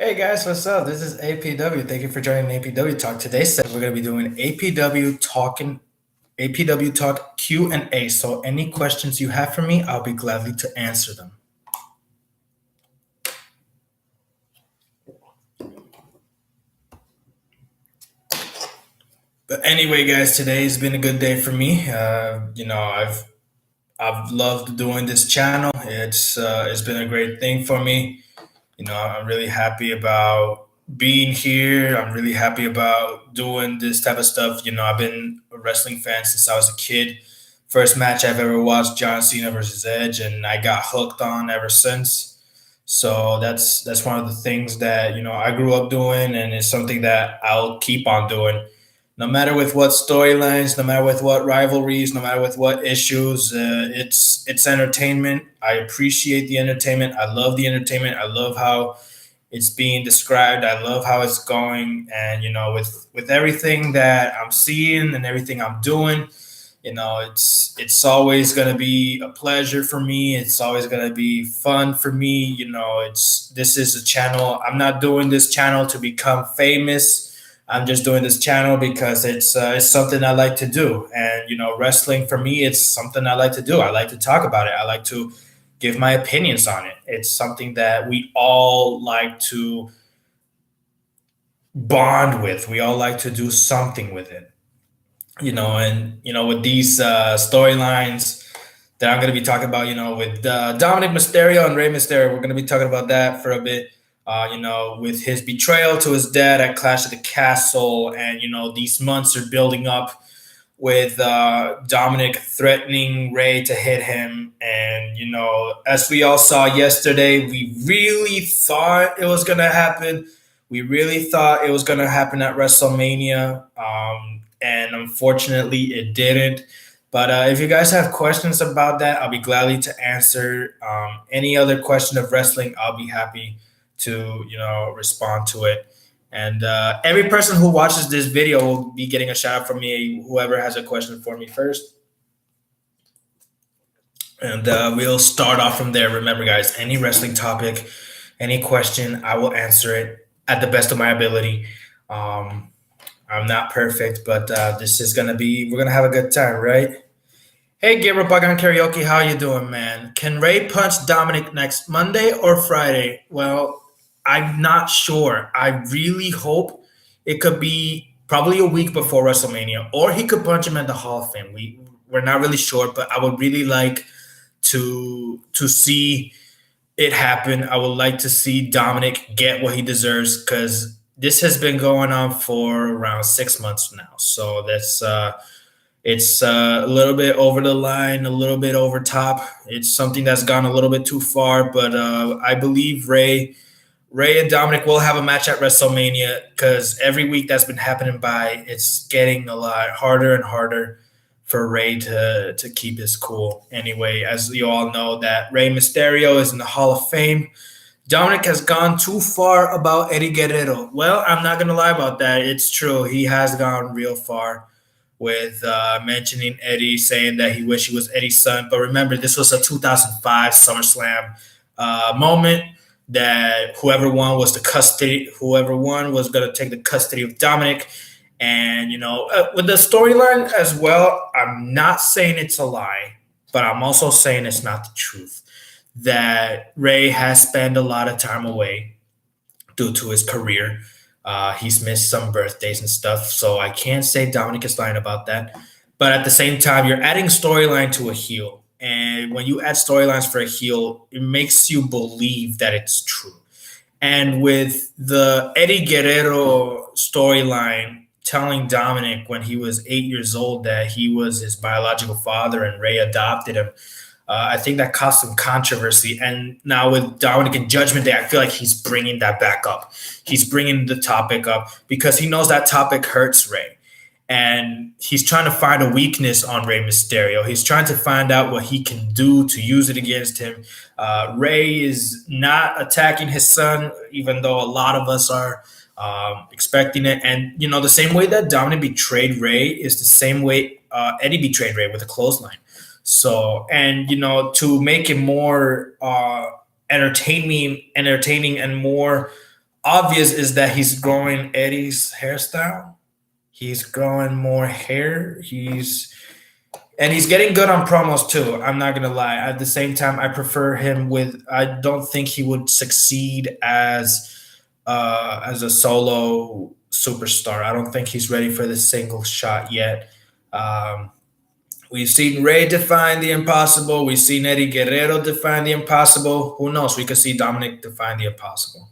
Hey guys, what's up? This is APW. Thank you for joining APW Talk. Today's session we're going to be doing APW Talk Q&A. So any questions you have for me, I'll be gladly to answer them. But anyway, guys, today's been a good day for me. I've loved doing this channel. It's been a great thing for me. I'm really happy about being here. I'm really happy about doing this type of stuff. I've been a wrestling fan since I was a kid. First match I've ever watched, John Cena versus Edge, and I got hooked on ever since. So that's one of the things that I grew up doing, and it's something that I'll keep on doing, no matter with what storylines, no matter with what rivalries, no matter with what issues. It's entertainment. I appreciate the entertainment. I love the entertainment. I love how it's being described. I love how it's going, and with everything that I'm seeing and everything I'm doing, it's always going to be a pleasure for me. It's always going to be fun for me. It's this is a channel. I'm not doing this channel to become famous. I'm just doing this channel because it's something I like to do, and wrestling for me, it's something I like to do. I like to talk about it. I like to give my opinions on it. It's something that we all like to bond with. We all like to do something with it, and with these storylines that I'm going to be talking about, with Dominic Mysterio and Rey Mysterio, we're going to be talking about that for a bit. With his betrayal to his dad at Clash of the Castle, and these months are building up with Dominic threatening Rey to hit him, and as we all saw yesterday, we really thought it was going to happen. We really thought it was going to happen at WrestleMania, and unfortunately, it didn't. But if you guys have questions about that, I'll be gladly to answer. Any other question of wrestling, I'll be happy to respond to it. And every person who watches this video will be getting a shout out from me. Whoever has a question for me first, and we'll start off from there. Remember, guys, any wrestling topic, any question, I will answer it at the best of my ability. I'm not perfect, but this is gonna be. We're gonna have a good time, right? Hey, Gabriel Bagan Karaoke, how you doing, man? Can Ray punch Dominic next Monday or Friday? Well, I'm not sure. I really hope it could be probably a week before WrestleMania, or he could punch him at the Hall of Fame. We're not really sure, but I would really like to see it happen. I would like to see Dominic get what he deserves, because this has been going on for around 6 months now. So that's it's a little bit over the line, a little bit over top. It's something that's gone a little bit too far, but I believe Ray and Dominic will have a match at WrestleMania, because every week that's been happening by, it's getting a lot harder and harder for Ray to keep his cool. Anyway, as you all know, that Rey Mysterio is in the Hall of Fame. Dominic has gone too far about Eddie Guerrero. Well, I'm not going to lie about that. It's true. He has gone real far with mentioning Eddie, saying that he wished he was Eddie's son. But remember, this was a 2005 SummerSlam moment, that whoever won was going to take the custody of Dominic. And, with the storyline as well, I'm not saying it's a lie, but I'm also saying it's not the truth. That Ray has spent a lot of time away due to his career. He's missed some birthdays and stuff, so I can't say Dominic is lying about that. But at the same time, you're adding storyline to a heel. And when you add storylines for a heel, it makes you believe that it's true. And with the Eddie Guerrero storyline, telling Dominic when he was 8 years old that he was his biological father and Ray adopted him, I think that caused some controversy. And now with Dominic and Judgment Day, I feel like he's bringing that back up. He's bringing the topic up because he knows that topic hurts Ray. And he's trying to find a weakness on Rey Mysterio. He's trying to find out what he can do to use it against him. Ray is not attacking his son, even though a lot of us are expecting it. And, the same way that Dominic betrayed Ray is the same way Eddie betrayed Ray with a clothesline. So, and, to make it more entertaining and more obvious is that he's growing Eddie's hairstyle. He's growing more hair. He's getting good on promos too. I'm not gonna lie. At the same time, I prefer him with. I don't think he would succeed as a solo superstar. I don't think he's ready for the single shot yet. Um, we've seen Ray define the impossible. We've seen Eddie Guerrero define the impossible. Who knows? We could see Dominic define the impossible,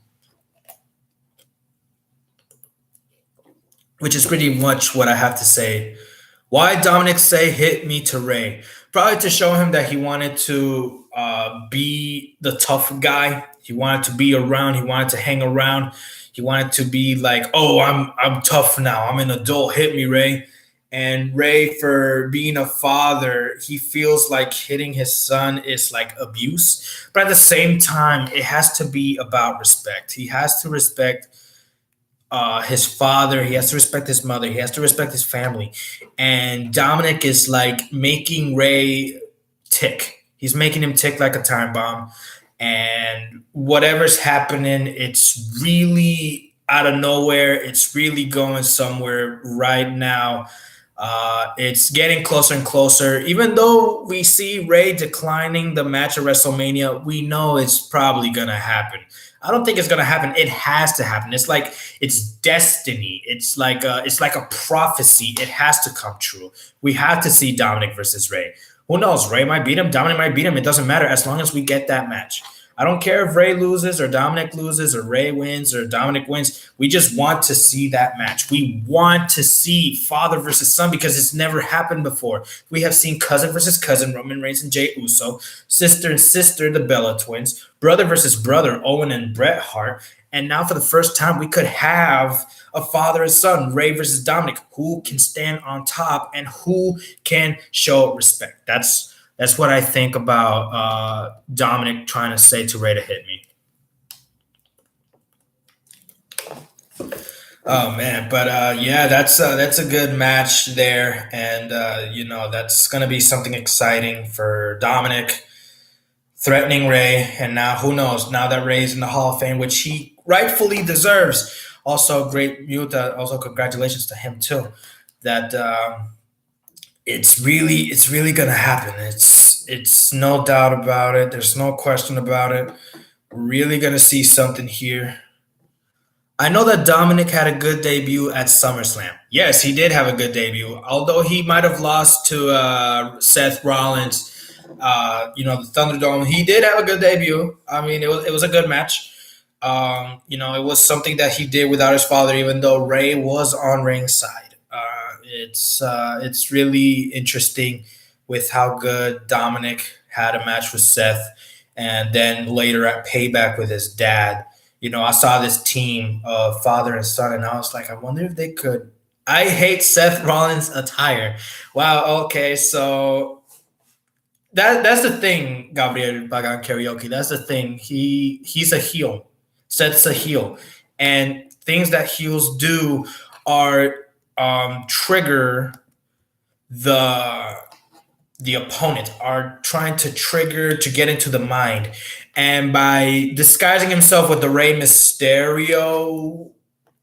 which is pretty much what I have to say. Why Dominic say hit me to Ray? Probably to show him that he wanted to be the tough guy. He wanted to be around. He wanted to hang around. He wanted to be like, oh, I'm tough now. I'm an adult. Hit me, Ray. And Ray, for being a father, he feels like hitting his son is like abuse. But at the same time, it has to be about respect. He has to respect his father. He has to respect his mother. He has to respect his family. And Dominic is like making Ray tick. He's making him tick like a time bomb. And whatever's happening, it's really out of nowhere. It's really going somewhere right now. It's getting closer and closer. Even though we see Ray declining the match at WrestleMania, we know it's probably gonna happen. I don't think it's gonna happen. It has to happen. It's like it's destiny. It's like a prophecy. It has to come true. We have to see Dominic versus Ray. Who knows? Ray might beat him. Dominic might beat him. It doesn't matter as long as we get that match. I don't care if Ray loses or Dominic loses or Ray wins or Dominic wins. We just want to see that match. We want to see father versus son because it's never happened before. We have seen cousin versus cousin, Roman Reigns and Jey Uso, sister and sister, the Bella twins, brother versus brother, Owen and Bret Hart. And now for the first time, we could have a father and son, Ray versus Dominic, who can stand on top and who can show respect. That's what I think about Dominic trying to say to Ray to hit me. Oh man, but yeah, that's a good match there, and that's gonna be something exciting for Dominic threatening Ray, and now who knows? Now that Ray's in the Hall of Fame, which he rightfully deserves. Also, great Muta. Also, congratulations to him too. That it's really gonna happen. It's no doubt about it. There's no question about it. We're really gonna see something here. I know that Dominic had a good debut at SummerSlam. Yes, he did have a good debut, although he might have lost to Seth Rollins. The Thunderdome. He did have a good debut. I mean, it was a good match. It was something that he did without his father, even though Ray was on ringside. It's really interesting with how good Dominic had a match with Seth, and then later at Payback with his dad. I saw this team of father and son, and I was like, I wonder if they could. I hate Seth Rollins' attire. Wow. Okay, so that's the thing, Gabriel Bagan Karaoke. That's the thing. He's a heel. Seth's a heel, and things that heels do are trigger the opponent, are trying to trigger to get into the mind. And by disguising himself with the Rey Mysterio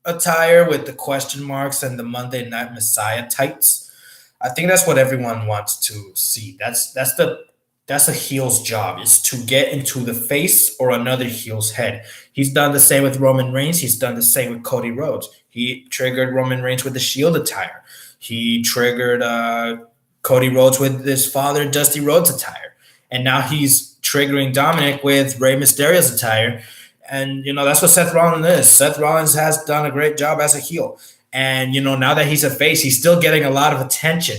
attire with the question marks and the Monday Night Messiah tights, I think that's what everyone wants to see. That's a heel's job, is to get into the face or another heel's head. He's done the same with Roman Reigns. He's done the same with Cody Rhodes. He triggered Roman Reigns with the Shield attire. He triggered Cody Rhodes with his father, Dusty Rhodes attire. And now he's triggering Dominic with Rey Mysterio's attire. And, that's what Seth Rollins is. Seth Rollins has done a great job as a heel. And, now that he's a face, he's still getting a lot of attention.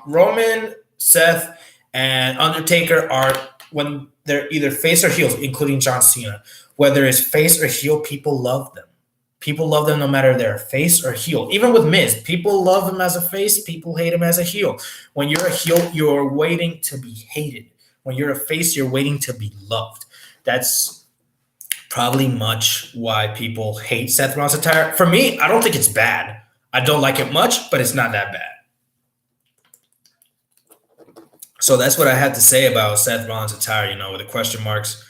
Roman, Seth, and Undertaker are, when they're either face or heels, including John Cena, whether it's face or heel, people love them. People love them no matter if they're face or heel. Even with Miz, people love him as a face, people hate him as a heel. When you're a heel, you're waiting to be hated. When you're a face, you're waiting to be loved. That's probably much why people hate Seth Rollins' attire. For me, I don't think it's bad. I don't like it much, but it's not that bad. So that's what I had to say about Seth Rollins' attire, with the question marks.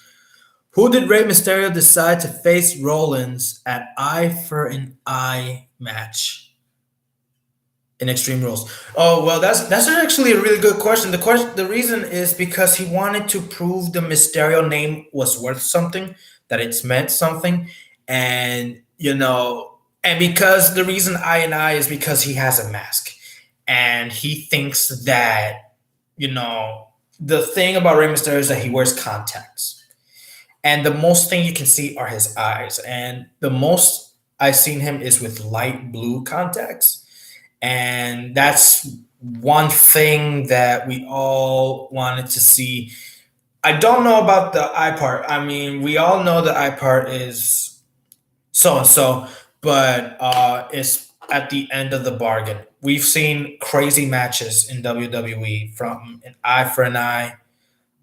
Who did Rey Mysterio decide to face Rollins at Eye for an Eye match in Extreme Rules? Oh well, that's actually a really good question. The reason is because he wanted to prove the Mysterio name was worth something, that it's meant something, and and because the reason Eye and Eye is because he has a mask, and he thinks that the thing about Rey Mysterio is that he wears contacts. And the most thing you can see are his eyes. And the most I've seen him is with light blue contacts. And that's one thing that we all wanted to see. I don't know about the eye part. I mean, we all know the eye part is so and so, but it's at the end of the bargain. We've seen crazy matches in WWE from an eye for an eye.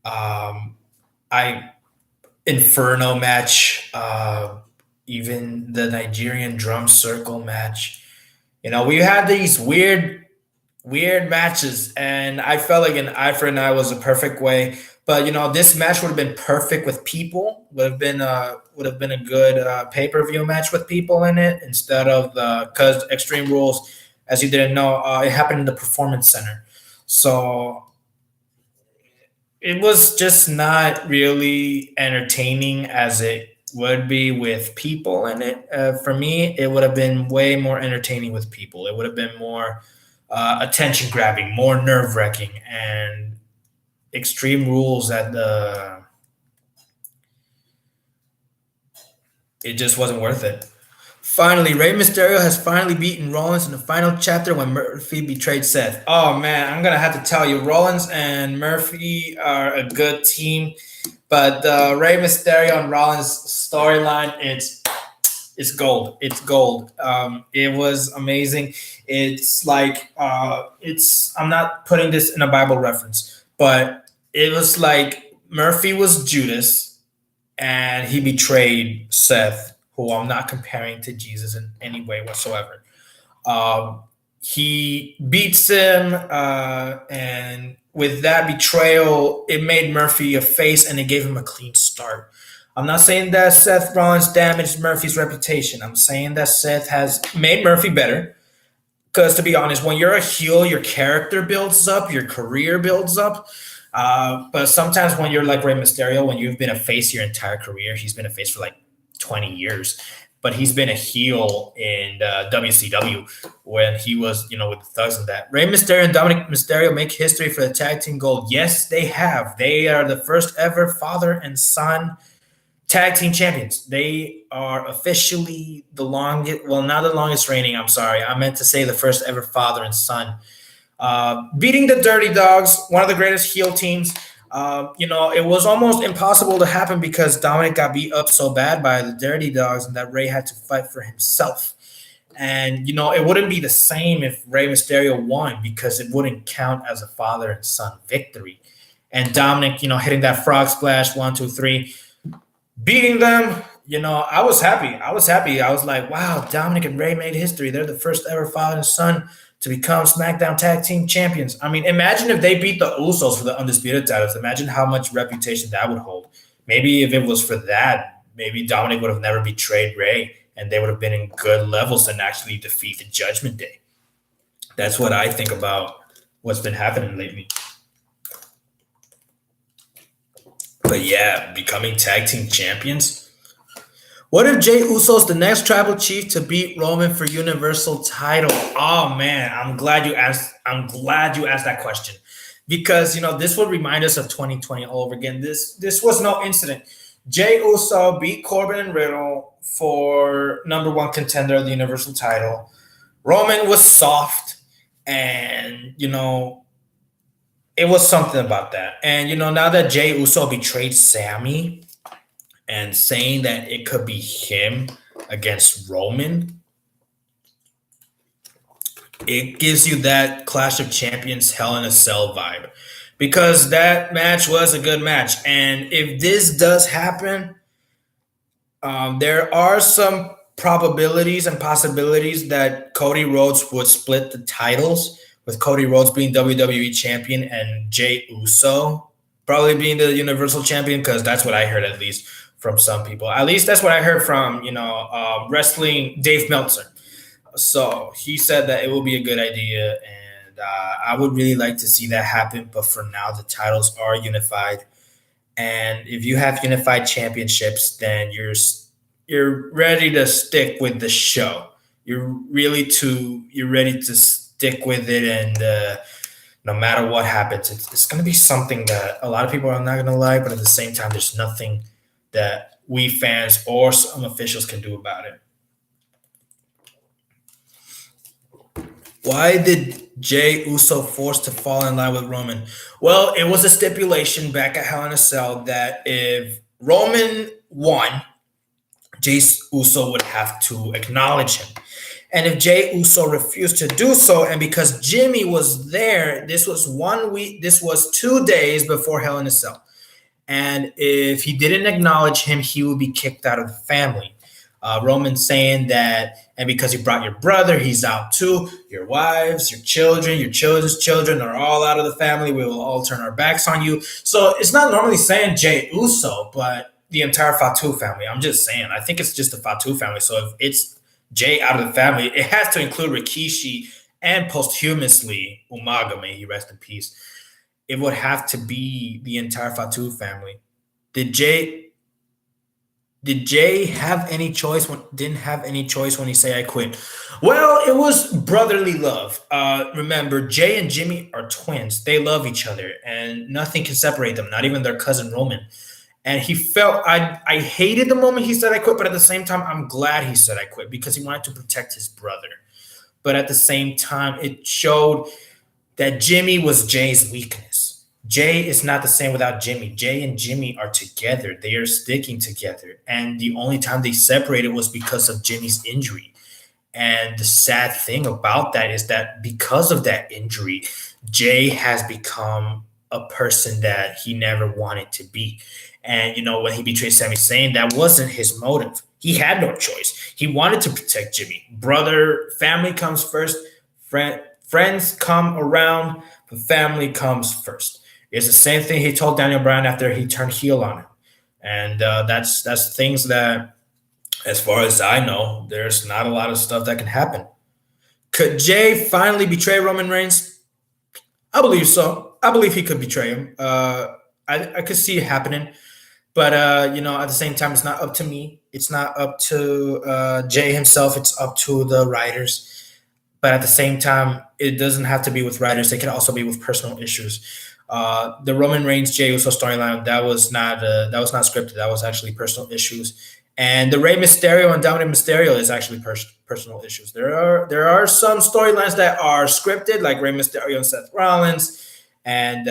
I Inferno match, even the Nigerian drum circle match. We had these weird matches, and I felt like an eye for an eye was a perfect way. But this match would have been perfect with people. Would have been a good pay-per-view match with people in it instead of the because Extreme Rules, as you didn't know, it happened in the Performance Center. So it was just not really entertaining as it would be with people in it. For me, it would have been way more entertaining with people. It would have been more attention grabbing, more nerve wracking, and Extreme Rules at the it just wasn't worth it. Finally, Rey Mysterio has finally beaten Rollins in the final chapter when Murphy betrayed Seth. Oh man, I'm gonna have to tell you, Rollins and Murphy are a good team, but the Rey Mysterio and Rollins storyline, it's gold. It's gold. It was amazing. It's like it's. I'm not putting this in a Bible reference, but it was like Murphy was Judas and he betrayed Seth, who I'm not comparing to Jesus in any way whatsoever. Um, he beats him, and with that betrayal, it made Murphy a face and it gave him a clean start. I'm not saying that Seth Rollins damaged Murphy's reputation. I'm saying that Seth has made Murphy better. Because to be honest, when you're a heel, your character builds up, your career builds up. But sometimes when you're like Rey Mysterio, when you've been a face your entire career, he's been a face for like 20 years, but he's been a heel in WCW when he was, with the Thugs and that. Rey Mysterio and Dominic Mysterio make history for the tag team gold. Yes, they have. They are the first ever father and son tag team champions. They are officially the longest, well, not the longest reigning. I'm sorry. I meant to say the first ever father and son. Beating the Dirty Dogs, one of the greatest heel teams. It was almost impossible to happen because Dominic got beat up so bad by the Dirty Dogs and that Rey had to fight for himself. And, it wouldn't be the same if Rey Mysterio won because it wouldn't count as a father and son victory. And Dominic, hitting that frog splash, 1, 2, 3, beating them, I was happy. I was like, wow, Dominic and Rey made history. They're the first ever father and son to become SmackDown Tag Team Champions. I mean, imagine if they beat the Usos for the Undisputed titles. Imagine how much reputation that would hold. Maybe if it was for that, maybe Dominic would have never betrayed Rey and they would have been in good levels and actually defeat the Judgment Day. That's what I think about what's been happening lately. But yeah, becoming tag team champions. What if Jey Uso's the next tribal chief to beat Roman for Universal title? Oh man, I'm glad you asked that question. Because this would remind us of 2020 all over again. This was no incident. Jey Uso beat Corbin and Riddle for number one contender of the Universal title. Roman was soft, and it was something about that. And, now that Jey Uso betrayed Sammy and saying that it could be him against Roman, it gives you that Clash of Champions Hell in a Cell vibe. Because that match was a good match. And if this does happen, there are some probabilities and possibilities that Cody Rhodes would split the titles, with Cody Rhodes being WWE champion and Jey Uso probably being the Universal champion, because that's what I heard at least. from some people. At least that's what I heard from wrestling Dave Meltzer. So he said that it will be a good idea, and I would really like to see that happen. But for now, the titles are unified, and if you have unified championships, then you're ready to stick with the show. You're ready to stick with it, and no matter what happens, it's going to be something that a lot of people are not going to like. But at the same time, there's nothing that we fans or some officials can do about it. Why did Jay Uso forced to fall in line with Roman? Well, it was a stipulation back at Hell in a Cell that if Roman won, Jay Uso would have to acknowledge him. And if Jay Uso refused to do so, and because Jimmy was there, this was 1 week, this was 2 days before Hell in a Cell. And if he didn't acknowledge him, he would be kicked out of the family. Roman saying that, and because you brought your brother, he's out too. Your wives, your children's children are all out of the family. We will all turn our backs on you. So it's not normally saying Jay Uso, but the entire Fatu family. I'm just saying. I think it's just the Fatu family. So if it's Jay out of the family, it has to include Rikishi and posthumously Umaga, may he rest in peace. It would have to be the entire Fatu family. Did Jay have any choice didn't have any choice when he say I quit? Well, it was brotherly love. Remember, Jay and Jimmy are twins. They love each other, and nothing can separate them, not even their cousin Roman. And he felt I hated the moment he said I quit, but at the same time, I'm glad he said I quit because he wanted to protect his brother. But at the same time, it showed that Jimmy was Jay's weakness. Jay is not the same without Jimmy. Jay and Jimmy are together. They are sticking together. And the only time they separated was because of Jimmy's injury. And the sad thing about that is that because of that injury, Jay has become a person that he never wanted to be. And, when he betrayed Sami Zayn, that wasn't his motive. He had no choice. He wanted to protect Jimmy. Brother, family comes first. Friends come around, but family comes first. It's the same thing he told Daniel Bryan after he turned heel on him. And that's things that, as far as I know, there's not a lot of stuff that can happen. Could Jay finally betray Roman Reigns? I believe so. I believe he could betray him. I could see it happening. But, at the same time, it's not up to me. It's not up to Jay himself. It's up to the writers. But at the same time, it doesn't have to be with writers. It can also be with personal issues. The Roman Reigns Jey Uso storyline that was not scripted. That was actually personal issues. And the Rey Mysterio and Dominic Mysterio is actually personal issues. There are some storylines that are scripted, like Rey Mysterio and Seth Rollins, and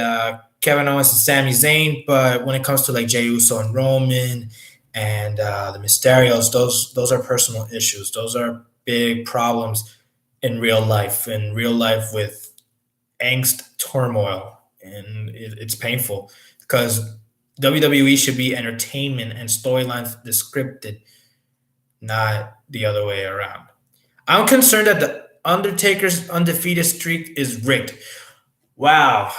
Kevin Owens and Sami Zayn. But when it comes to like Jey Uso and Roman and the Mysterios, those are personal issues. Those are big problems in real life. With angst, turmoil. And it's painful because WWE should be entertainment and storylines scripted, not the other way around. I'm concerned that the Undertaker's undefeated streak is rigged. Wow.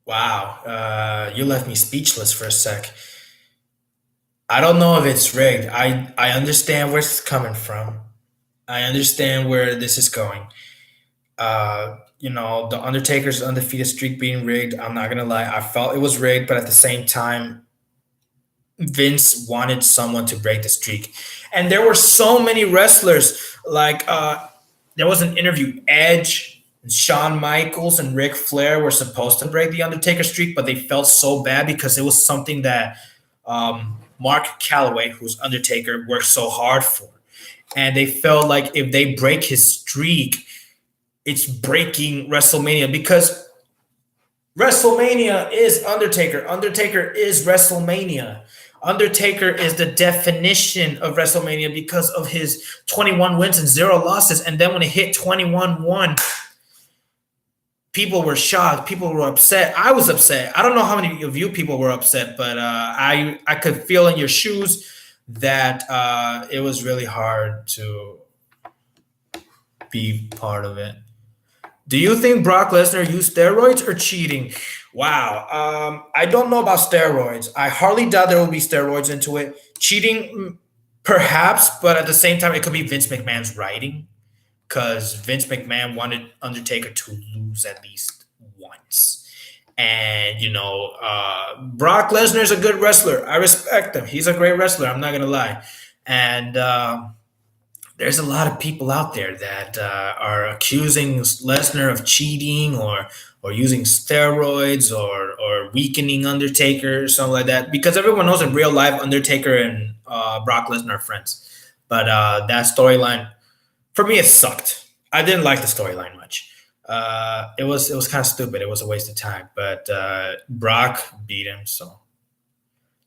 Wow. You left me speechless for a sec. I don't know if it's rigged. I understand where it's coming from. I understand where this is going. The Undertaker's undefeated streak being rigged. I'm not gonna lie, I felt it was rigged, but at the same time, Vince wanted someone to break the streak, and there were so many wrestlers. Like there was an interview. Edge, Shawn Michaels, and Ric Flair were supposed to break the Undertaker streak, but they felt so bad because it was something that Mark Calloway, who's Undertaker, worked so hard for, and they felt like if they break his streak, it's breaking WrestleMania because WrestleMania is Undertaker. Undertaker is WrestleMania. Undertaker is the definition of WrestleMania because of his 21 wins and 0 losses. And then when it hit 21-1, people were shocked. People were upset. I was upset. I don't know how many of you people were upset, but I could feel in your shoes that it was really hard to be part of it. Do you think Brock Lesnar used steroids or cheating? Wow. I don't know about steroids. I hardly doubt there will be steroids into it. Cheating, perhaps, but at the same time, it could be Vince McMahon's writing because Vince McMahon wanted Undertaker to lose at least once. And, Brock Lesnar is a good wrestler. I respect him. He's a great wrestler. I'm not going to lie. And, there's a lot of people out there that are accusing Lesnar of cheating or using steroids or weakening Undertaker or something like that. Because everyone knows in real life, Undertaker and Brock Lesnar are friends. But that storyline, for me, it sucked. I didn't like the storyline much. It was kind of stupid. It was a waste of time. But Brock beat him, so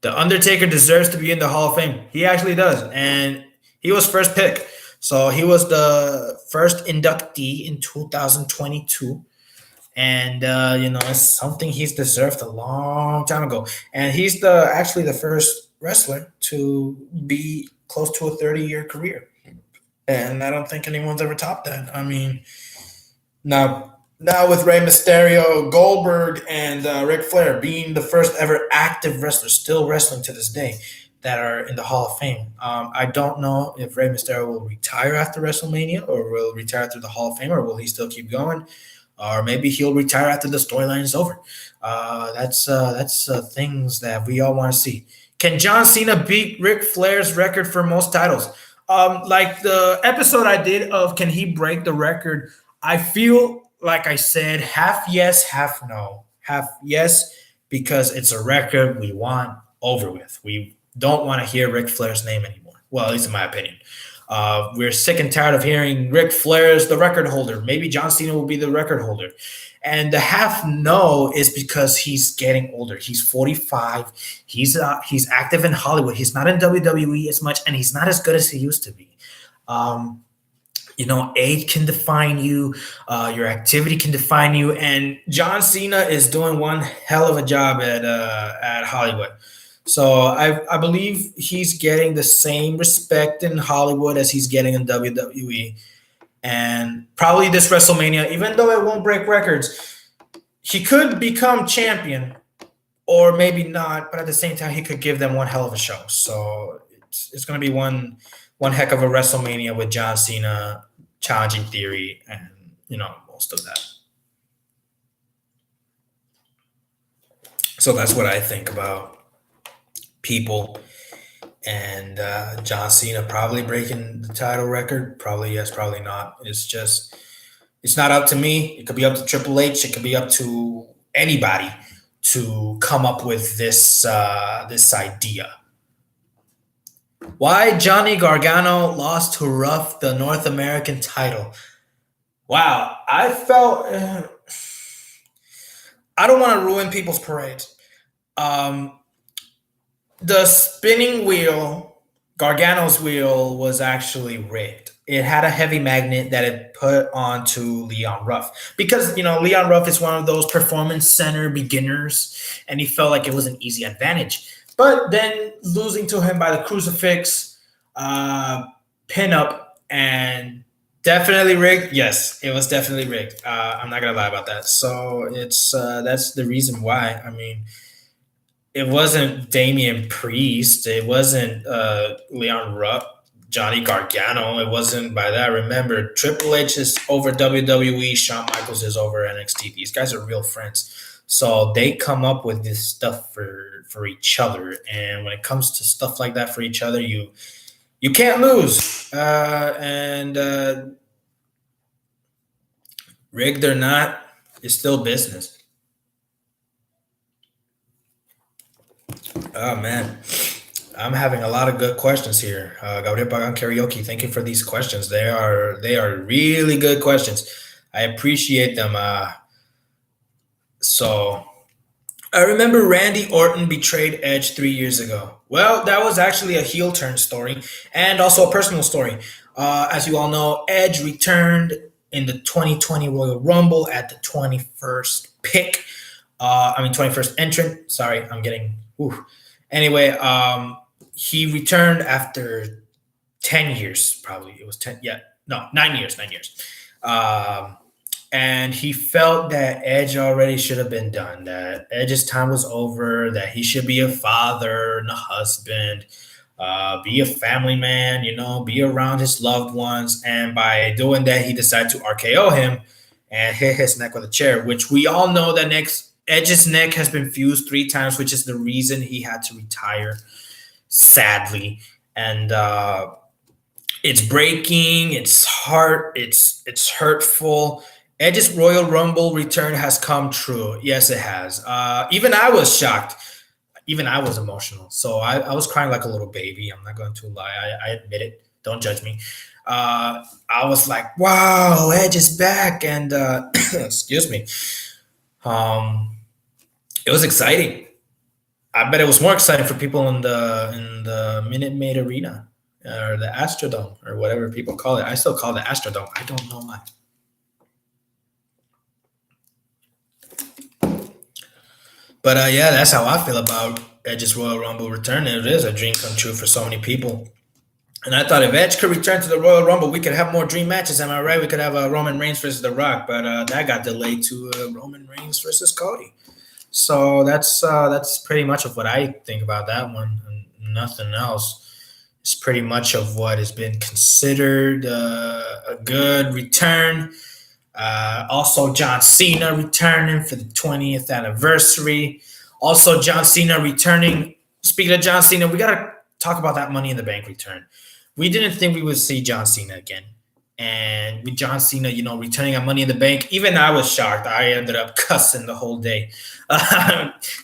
the Undertaker deserves to be in the Hall of Fame. He actually does, and he was first pick. So he was the first inductee in 2022. And it's something he's deserved a long time ago. And he's the first wrestler to be close to a 30-year career. And I don't think anyone's ever topped that. I mean, now with Rey Mysterio, Goldberg, and Ric Flair being the first ever active wrestler still wrestling to this day that are in the Hall of Fame. I don't know if Rey Mysterio will retire after WrestleMania or will retire after the Hall of Fame, or will he still keep going? Or maybe he'll retire after the storyline is over. That's things that we all want to see. Can John Cena beat Ric Flair's record for most titles? Like the episode I did of Can he break the record? I feel like I said half yes, half no. Half yes because it's a record we want over with. We don't want to hear Ric Flair's name anymore. Well, at least in my opinion. We're sick and tired of hearing Ric Flair is the record holder. Maybe John Cena will be the record holder. And the half no is because he's getting older. He's 45. He's active in Hollywood. He's not in WWE as much, and he's not as good as he used to be. Age can define you. Your activity can define you. And John Cena is doing one hell of a job at Hollywood. So I believe he's getting the same respect in Hollywood as he's getting in WWE. And probably this WrestleMania, even though it won't break records, he could become champion or maybe not. But at the same time, he could give them one hell of a show. So it's going to be one heck of a WrestleMania with John Cena challenging Theory and, most of that. So that's what I think about people and John Cena probably breaking the title record. Probably yes, probably not. It's not up to me. It could be up to Triple H. It could be up to anybody to come up with this idea. Why Johnny Gargano lost to Ruff the North American title? Wow, I felt I don't want to ruin people's parades. The spinning wheel, Gargano's wheel, was actually rigged. It had a heavy magnet that it put onto Leon Ruff because, Leon Ruff is one of those performance center beginners, and he felt like it was an easy advantage. But then losing to him by the crucifix, pinup, and definitely rigged. Yes, it was definitely rigged. I'm not going to lie about that. So that's the reason why. I mean, it wasn't Damian Priest. It wasn't Leon Ruff, Johnny Gargano. It wasn't by that. Remember, Triple H is over WWE. Shawn Michaels is over NXT. These guys are real friends. So they come up with this stuff for each other. And when it comes to stuff like that for each other, you can't lose. Rigged or not, it's still business. Oh man, I'm having a lot of good questions here. Gabriel Pagan Karaoke, thank you for these questions. They are really good questions. I appreciate them. So I remember Randy Orton betrayed Edge 3 years ago. Well, that was actually a heel turn story and also a personal story. As you all know, Edge returned in the 2020 Royal Rumble at the 21st pick. 21st entrant. Sorry, I'm getting. Ooh. Anyway, he returned after 10 years, probably. It was 10. Yeah, no, 9 years. 9 years. and he felt that Edge already should have been done, that Edge's time was over, that he should be a father and a husband, be a family man, be around his loved ones. And by doing that, he decided to RKO him and hit his neck with a chair, which we all know that Edge's neck has been fused 3 times, which is the reason he had to retire, sadly. And it's breaking, it's hurtful. Edge's Royal Rumble return has come true. Yes, it has. Even I was shocked. Even I was emotional. So I was crying like a little baby. I'm not going to lie. I admit it. Don't judge me. I was like, wow, Edge is back. And excuse me. It was exciting. I bet it was more exciting for people in the Minute Maid Arena or the Astrodome or whatever people call it. I still call it Astrodome. I don't know why. But yeah, that's how I feel about Edge's Royal Rumble return. It is a dream come true for so many people. And I thought if Edge could return to the Royal Rumble, we could have more dream matches. Am I right? We could have Roman Reigns versus The Rock, but that got delayed to Roman Reigns versus Cody. So that's pretty much of what I think about that one, and nothing else. It's pretty much of what has been considered a good return. Also, John Cena returning for the 20th anniversary. Also, John Cena returning. Speaking of John Cena, we got to talk about that Money in the Bank return. We didn't think we would see John Cena again. And with John Cena, returning on Money in the Bank, even I was shocked. I ended up cussing the whole day.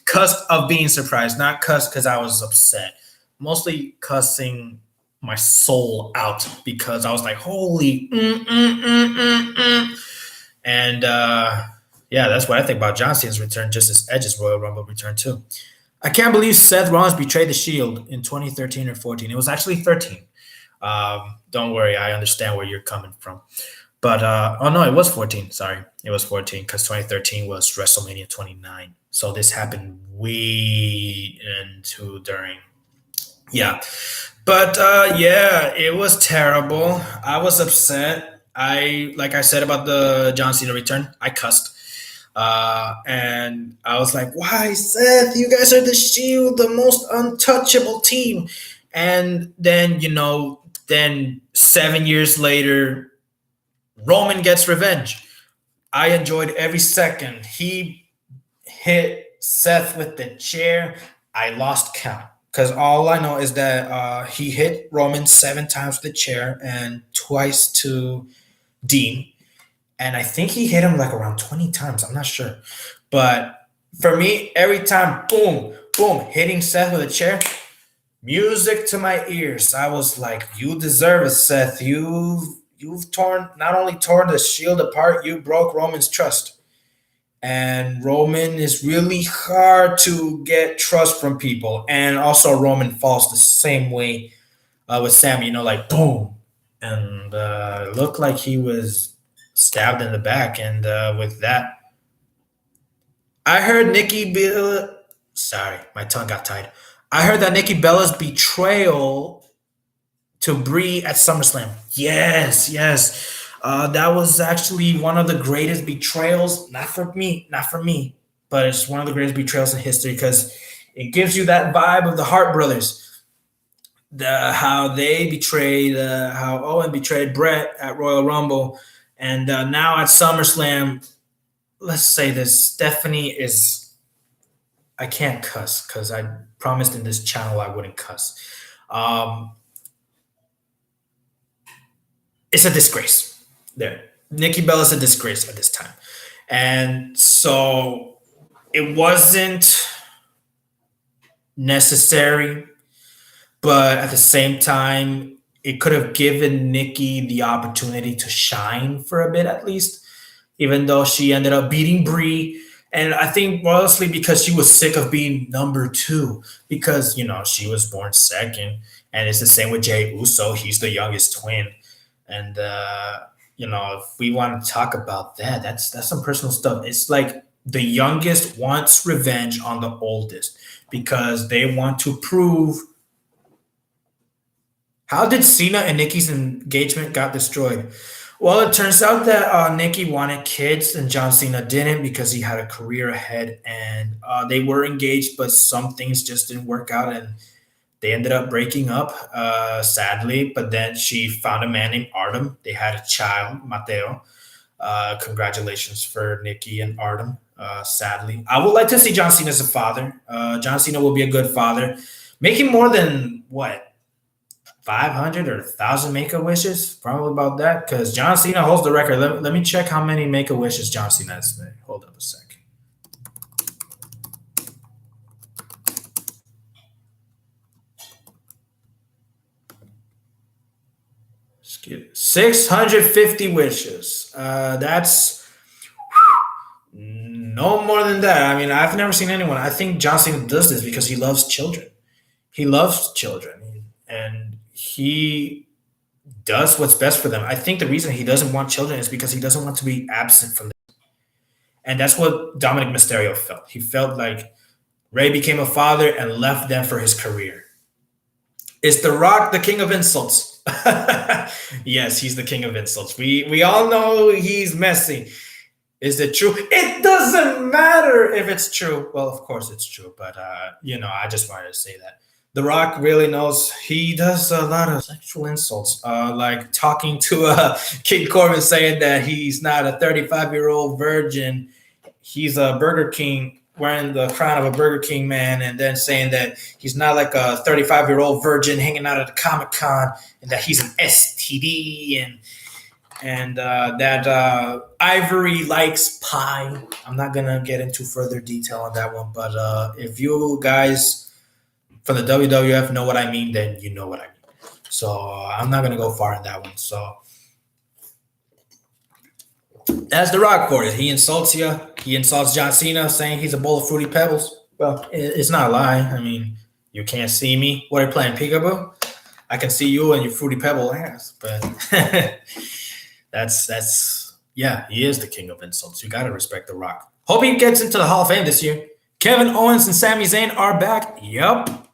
Cussed of being surprised, not cussed because I was upset. Mostly cussing my soul out because I was like, holy, And yeah, that's what I think about John Cena's return, just as Edge's Royal Rumble return too. I can't believe Seth Rollins betrayed the Shield in 2013 or 14. It was actually 13. Don't worry, I understand where you're coming from. But oh no, it was 14. Sorry, it was 14 because 2013 was WrestleMania 29. So this happened way into during. Yeah, but yeah, it was terrible. I was upset. Like I said about the John Cena return, I cussed. And I was like, why, Seth? You guys are the Shield, the most untouchable team. And then, then 7 years later, Roman gets revenge. I enjoyed every second. He hit Seth with the chair. I lost count because all I know is that he hit Roman 7 times with the chair and twice to Dean. And I think he hit him like around 20 times. I'm not sure. But for me, every time, boom, boom, hitting Seth with a chair, music to my ears. I was like, you deserve it, Seth. You've not only torn the Shield apart, you broke Roman's trust. And Roman is really hard to get trust from people. And also Roman falls the same way with Sam, like boom. And it looked like he was stabbed in the back. And with that, I heard Nikki Bella. Sorry, my tongue got tied. I heard that Nikki Bella's betrayal to Brie at SummerSlam. Yes. That was actually one of the greatest betrayals. Not for me, but it's one of the greatest betrayals in history because it gives you that vibe of the Hart brothers. How they betrayed, how Owen betrayed Brett at Royal Rumble, and now at SummerSlam. Let's say this: Stephanie is. I can't cuss because I promised in this channel I wouldn't cuss. It's a disgrace. There, Nikki Bella's a disgrace at this time, and so it wasn't necessary. But at the same time, it could have given Nikki the opportunity to shine for a bit at least, even though she ended up beating Brie. And I think mostly because she was sick of being number 2 because, she was born second. And it's the same with Jey Uso. He's the youngest twin. And, if we want to talk about that, that's some personal stuff. It's like the youngest wants revenge on the oldest because they want to prove. How did Cena and Nikki's engagement got destroyed? Well, it turns out that Nikki wanted kids and John Cena didn't because he had a career ahead, and they were engaged, but some things just didn't work out, and they ended up breaking up, sadly. But then she found a man named Artem. They had a child, Mateo. Congratulations for Nikki and Artem. Sadly, I would like to see John Cena as a father. John Cena will be a good father, making more than what 500 or 1,000 make a wishes, probably about that. Because John Cena holds the record. Let me check how many make a wishes John Cena has made. Hold up a sec. 650 wishes. That's no more than that. I mean, I've never seen anyone. I think John Cena does this because he loves children. He loves children, and he does what's best for them. I think the reason he doesn't want children is because he doesn't want to be absent from them. And that's what Dominic Mysterio felt. He felt like Ray became a father and left them for his career. Is The Rock the king of insults? Yes, he's the king of insults. We all know he's messy. Is it true? It doesn't matter if it's true. Well, of course it's true, but I just wanted to say that. The Rock really knows. He does a lot of sexual insults, like talking to King Corbin, saying that he's not a 35-year-old virgin. He's a Burger King, wearing the crown of a Burger King man, and then saying that he's not like a 35-year-old virgin hanging out at the Comic Con, and that he's an STD, and that Ivory likes pie. I'm not gonna get into further detail on that one, but if you guys from the WWF know what I mean, then you know what I mean. So I'm not gonna go far in that one. So as The Rock for it, he insults you. He insults John Cena, saying he's a bowl of fruity pebbles. Well, it's not a lie. I mean, you can't see me. What are you playing, peekaboo? I can see you and your fruity pebble ass, but that's yeah, he is the king of insults. You gotta respect The Rock. Hope he gets into the Hall of Fame this year. Kevin Owens and Sami Zayn are back. Yup.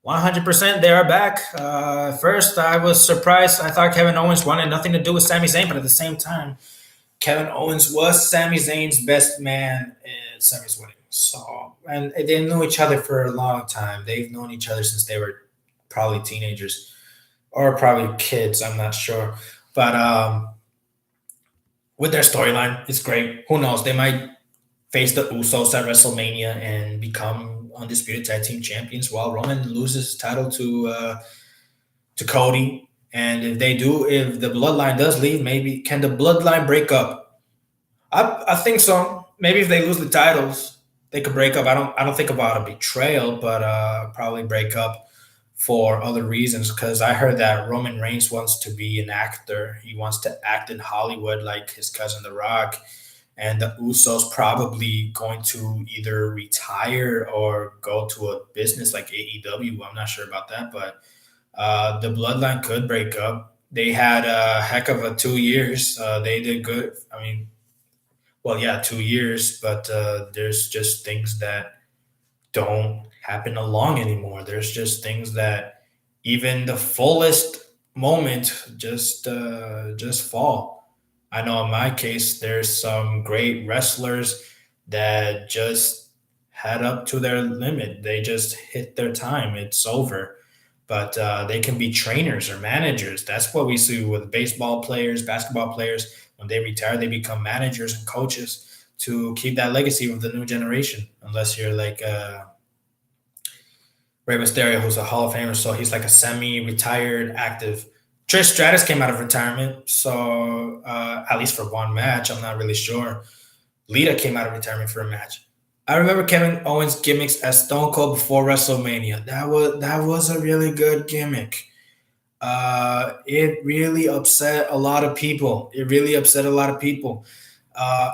100% they are back. First, I was surprised. I thought Kevin Owens wanted nothing to do with Sami Zayn, but at the same time, Kevin Owens was Sami Zayn's best man in Sami's wedding. So, and they knew each other for a long time. They've known each other since they were probably teenagers or probably kids. I'm not sure. But with their storyline, it's great. Who knows? They might face the Usos at WrestleMania and become undisputed tag team champions while Roman loses his title to Cody. And if they do, if the bloodline does leave, maybe can the bloodline break up? I think so. Maybe if they lose the titles, they could break up. I don't think about a betrayal, but probably break up for other reasons. Because I heard that Roman Reigns wants to be an actor. He wants to act in Hollywood like his cousin The Rock. And the Usos probably going to either retire or go to a business like AEW. I'm not sure about that, but the bloodline could break up. They had a heck of a 2 years. They did good. I mean, well, yeah, 2 years, but there's just things that don't happen along anymore. There's just things that even the fullest moment just fall. I know in my case, there's some great wrestlers that just had up to their limit. They just hit their time. It's over. But they can be trainers or managers. That's what we see with baseball players, basketball players. When they retire, they become managers and coaches to keep that legacy with the new generation. Unless you're like Rey Mysterio, who's a Hall of Famer, so he's like a semi-retired active. Trish Stratus came out of retirement, so at least for one match, I'm not really sure. Lita came out of retirement for a match. I remember Kevin Owens' gimmicks as Stone Cold before WrestleMania. That was a really good gimmick. It really upset a lot of people. It really upset a lot of people.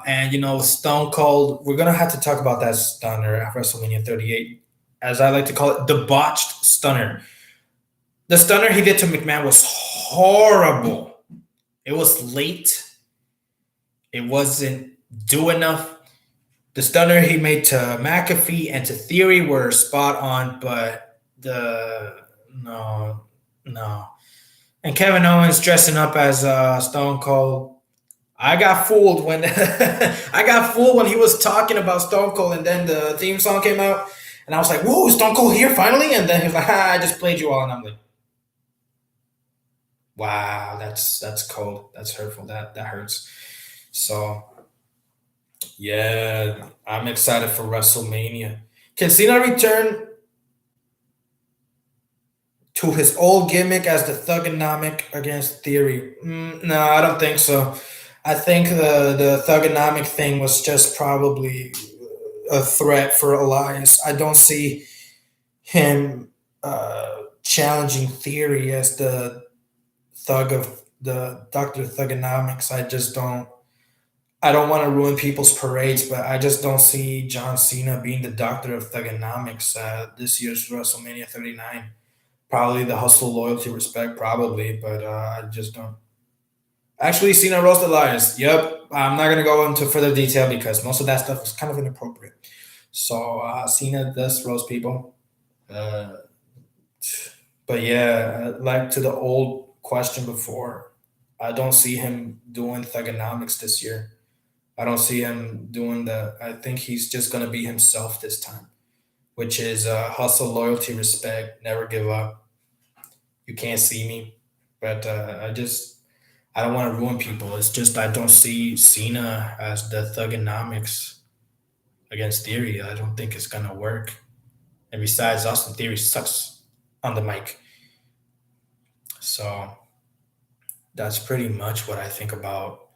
And Stone Cold. We're gonna have to talk about that stunner at WrestleMania 38, as I like to call it, the botched stunner. The stunner he did to McMahon was horrible. It was late. It wasn't do enough. The stunner he made to McAfee and to Theory were spot on, but no. And Kevin Owens dressing up as Stone Cold. I got fooled when I got fooled when he was talking about Stone Cold, and then the theme song came out, and I was like, "Whoa, Stone Cold here finally!" And then he was like, "I just played you all," and I'm like, "Wow, that's cold. That's hurtful. That hurts." So yeah, I'm excited for WrestleMania. Can Cena return to his old gimmick as the Thugonomic against Theory? No, I don't think so. I think the Thugonomic thing was just probably a threat for Elias. I don't see him challenging Theory as the thug of the Doctor Thugonomics. I just don't. I don't want to ruin people's parades, but I just don't see John Cena being the Doctor of Thugonomics this year's WrestleMania 39. Probably the hustle, loyalty, respect, probably, but I just don't. Actually, Cena roast Elias. Yep, I'm not gonna go into further detail because most of that stuff is kind of inappropriate. So Cena does roast people, uh, but yeah, like to the old question before, I don't see him doing Thugonomics this year. I don't see him doing that. I think he's just gonna be himself this time, which is hustle, loyalty, respect, never give up. You can't see me, but I don't want to ruin people. It's just I don't see Cena as the Thugonomics against Theory. I don't think it's gonna work. And besides, Austin Theory sucks on the mic. So that's pretty much what I think about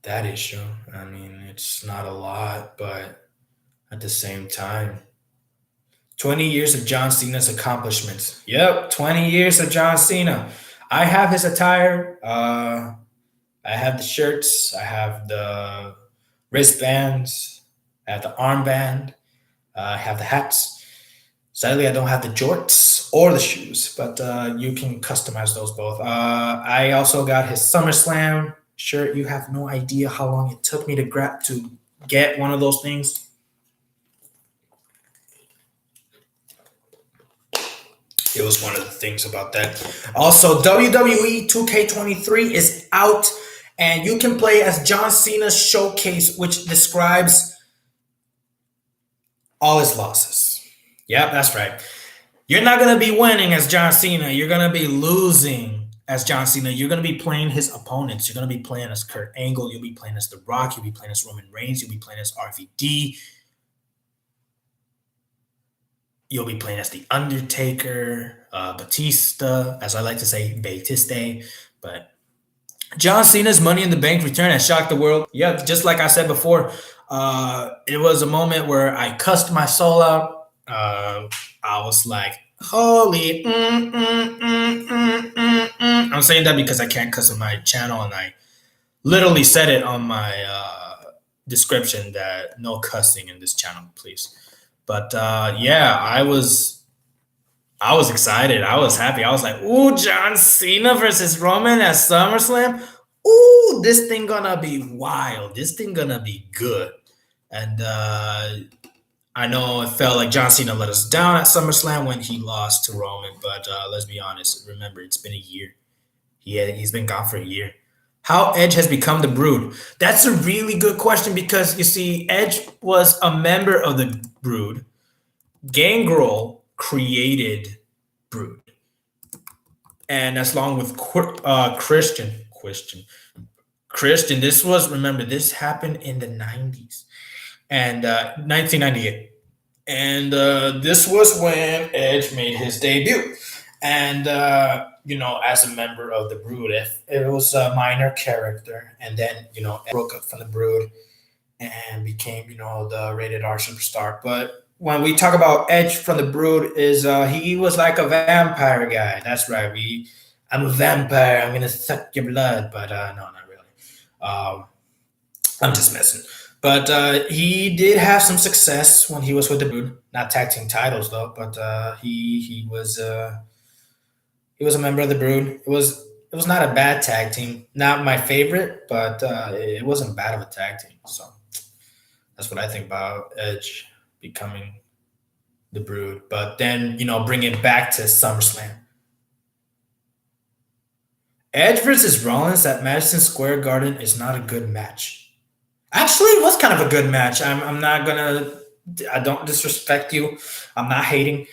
that issue. I mean, it's not a lot, but at the same time, 20 years of John Cena's accomplishments. Yep, 20 years of John Cena. I have his attire. I have the shirts. I have the wristbands. I have the armband. I have the hats. Sadly, I don't have the jorts or the shoes, but you can customize those both. I also got his SummerSlam shirt. You have no idea how long it took me to get one of those things. It was one of the things about that. Also, WWE 2K23 is out, and you can play as John Cena's showcase, which describes all his losses. Yep, that's right. You're not going to be winning as John Cena. You're going to be losing as John Cena. You're going to be playing his opponents. You're going to be playing as Kurt Angle. You'll be playing as The Rock. You'll be playing as Roman Reigns. You'll be playing as RVD. You'll be playing as The Undertaker, Batista, as I like to say, Batiste. But John Cena's Money in the Bank return has shocked the world. Yeah, just like I said before, it was a moment where I cussed my soul out. I was like, holy. I'm saying that because I can't cuss on my channel, and I literally said it on my description that no cussing in this channel, please. But yeah, I was excited. I was happy. I was like, ooh, John Cena versus Roman at SummerSlam. Ooh, this thing gonna be wild. This thing gonna be good. And I know it felt like John Cena let us down at SummerSlam when he lost to Roman, but let's be honest. Remember, it's been a year. He's been gone for a year. How Edge has become the Brood? That's a really good question because you see, Edge was a member of the Brood. Gangrel created Brood, and as long with Christian. This was, remember, this happened in the 90s and 1998. And this was when Edge made his debut. And, as a member of the Brood, if it was a minor character, and then, broke up from the Brood and became, the rated R superstar. But when we talk about Edge from the Brood, is he was like a vampire guy. That's right. I'm a vampire. I'm gonna suck your blood, but no, not really. I'm just messing. But he did have some success when he was with the Brood. Not tag team titles though, but he was a member of the Brood. It was not a bad tag team. Not my favorite, but it wasn't bad of a tag team. So that's what I think about Edge becoming the Brood. But then bring it back to SummerSlam. Edge versus Rollins at Madison Square Garden is not a good match. Actually, it was kind of a good match. I'm not gonna. I don't disrespect you. I'm not hating.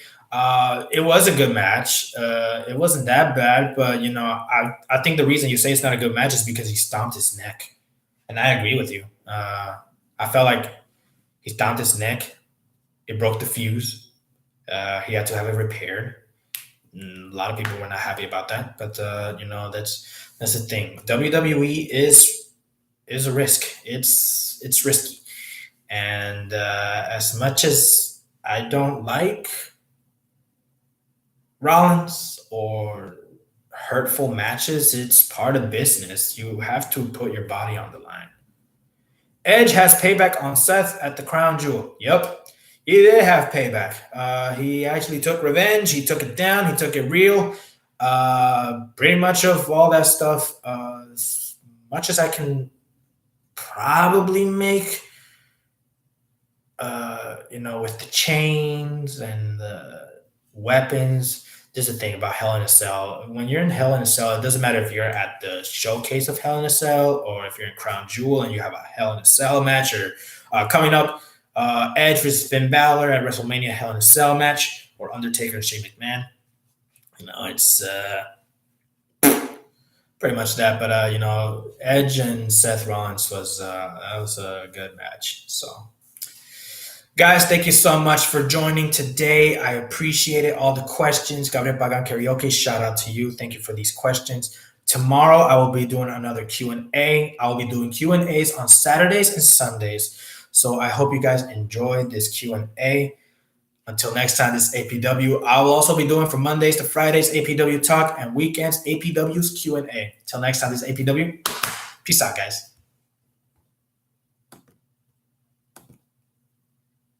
It was a good match. It wasn't that bad, but I think the reason you say it's not a good match is because he stomped his neck, and I agree with you. I felt like he stomped his neck. It broke the fuse. He had to have it repaired. A lot of people were not happy about that, but that's the thing. WWE is a risk. It's risky, and as much as I don't like Rollins or hurtful matches, it's part of business. You have to put your body on the line. Edge has payback on Seth at the Crown Jewel. Yep, he did have payback. He actually took revenge. He took it down. He took it real. Pretty much of all that stuff. As much as I can probably make, with the chains and the weapons. There's the thing about Hell in a Cell. When you're in Hell in a Cell, it doesn't matter if you're at the showcase of Hell in a Cell or if you're in Crown Jewel and you have a Hell in a Cell match, or coming up, Edge versus Finn Balor at WrestleMania Hell in a Cell match, or Undertaker and Shane McMahon. It's pretty much that. But Edge and Seth Rollins was a good match. So, guys, thank you so much for joining today. I appreciate it. All the questions. Gabriel Pagan Karaoke, shout out to you. Thank you for these questions. Tomorrow, I will be doing another Q&A. I will be doing Q&As on Saturdays and Sundays. So I hope you guys enjoyed this Q&A. Until next time, this is APW. I will also be doing from Mondays to Fridays APW Talk, and weekends APW's Q&A. Until next time, this is APW. Peace out, guys.